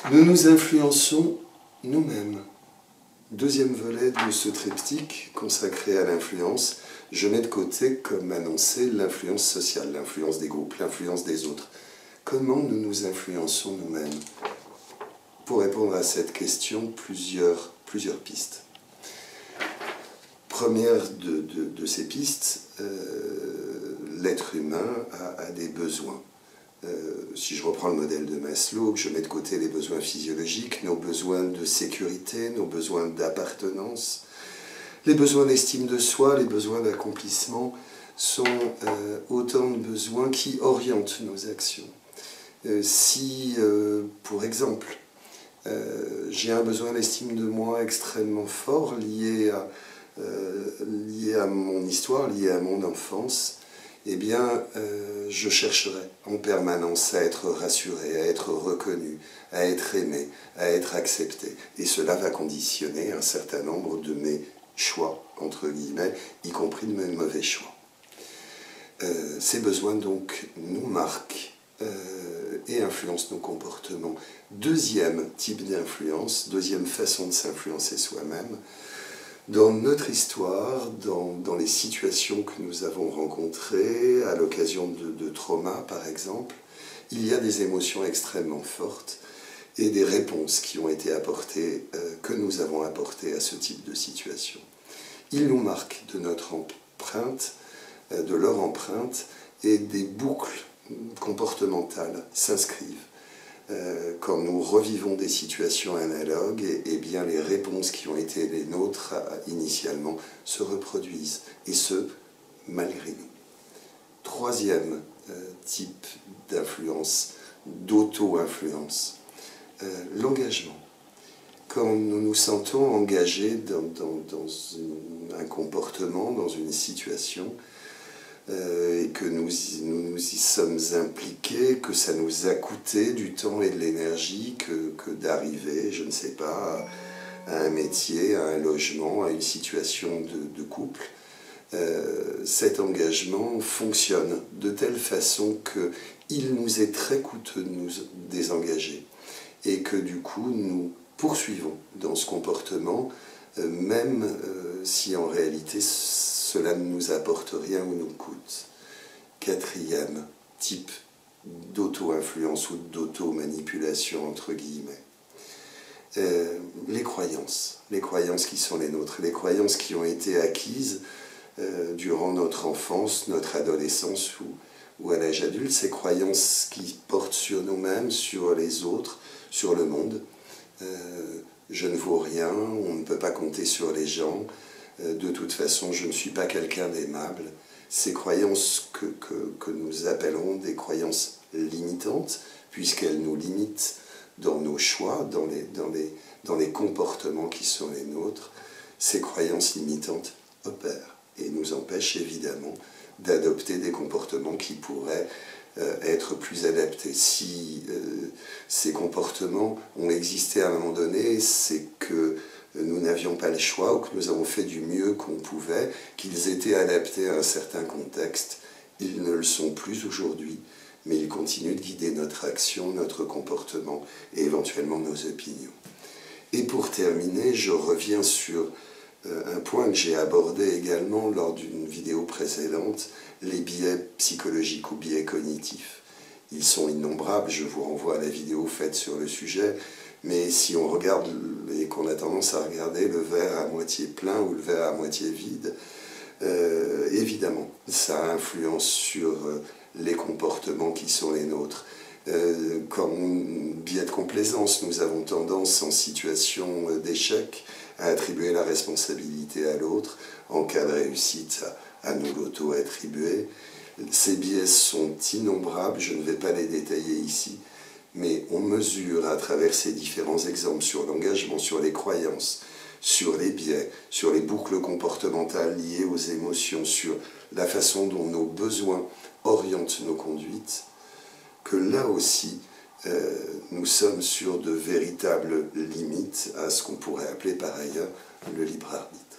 Nous nous influençons nous-mêmes. Deuxième volet de ce triptyque consacré à l'influence, je mets de côté, comme annoncé, l'influence sociale, l'influence des groupes, l'influence des autres. Comment nous nous influençons nous-mêmes? Pour répondre à cette question, plusieurs pistes. Première de ces pistes, l'être humain a des besoins. Si je reprends le modèle de Maslow, que je mets de côté les besoins physiologiques, nos besoins de sécurité, nos besoins d'appartenance, les besoins d'estime de soi, les besoins d'accomplissement sont autant de besoins qui orientent nos actions. Si, pour exemple, j'ai un besoin d'estime de moi extrêmement fort lié à mon histoire, lié à mon enfance, eh bien, je chercherai en permanence à être rassuré, à être reconnu, à être aimé, à être accepté. Et cela va conditionner un certain nombre de mes choix, entre guillemets, y compris de mes mauvais choix. Ces besoins, donc, nous marquent et influencent nos comportements. Deuxième type d'influence, deuxième façon de s'influencer soi-même, dans notre histoire, dans les situations que nous avons rencontrées, à l'occasion de traumas par exemple, il y a des émotions extrêmement fortes et des réponses qui ont été apportées, que nous avons apportées à ce type de situation. Ils nous marquent de notre empreinte, de leur empreinte, et des boucles comportementales s'inscrivent. Quand nous revivons des situations analogues, et bien les réponses qui ont été les nôtres initialement se reproduisent, et ce, malgré nous. Troisième type d'influence, d'auto-influence, l'engagement. Quand nous nous sentons engagés dans un comportement, dans une situation, et que nous y sommes impliqués, que ça nous a coûté du temps et de l'énergie que d'arriver, je ne sais pas, à un métier, à un logement, à une situation de couple, cet engagement fonctionne de telle façon qu'il nous est très coûteux de nous désengager et que du coup nous poursuivons dans ce comportement, même si en réalité cela ne nous apporte rien ou nous coûte. Quatrième type d'auto-influence ou d'auto-manipulation, entre guillemets. Les croyances qui sont les nôtres, les croyances qui ont été acquises durant notre enfance, notre adolescence ou à l'âge adulte, ces croyances qui portent sur nous-mêmes, sur les autres, sur le monde. Je ne vaux rien, on ne peut pas compter sur les gens, de toute façon je ne suis pas quelqu'un d'aimable. Ces croyances que nous appellerons des croyances limitantes, puisqu'elles nous limitent dans nos choix, dans les comportements qui sont les nôtres, ces croyances limitantes opèrent et nous empêchent évidemment d'adopter des comportements qui pourraient être plus adaptés. Si ces comportements ont existé à un moment donné, c'est que nous n'avions pas le choix ou que nous avons fait du mieux qu'on pouvait, qu'ils étaient adaptés à un certain contexte. Ils ne le sont plus aujourd'hui, mais ils continuent de guider notre action, notre comportement et éventuellement nos opinions. Et pour terminer, je reviens sur un point que j'ai abordé également lors d'une vidéo précédente, les biais psychologiques ou biais cognitifs. Ils sont innombrables, je vous renvoie à la vidéo faite sur le sujet, mais si on regarde et qu'on a tendance à regarder le verre à moitié plein ou le verre à moitié vide, évidemment, ça influence sur les comportements qui sont les nôtres. Comme biais de complaisance, nous avons tendance en situation d'échec à attribuer la responsabilité à l'autre, en cas de réussite à nous l'auto-attribuer. Ces biais sont innombrables, je ne vais pas les détailler ici, mais on mesure à travers ces différents exemples sur l'engagement, sur les croyances, sur les biais, sur les boucles comportementales liées aux émotions, sur la façon dont nos besoins orientent nos conduites, que là aussi, nous sommes sur de véritables limites à ce qu'on pourrait appeler par ailleurs le libre arbitre.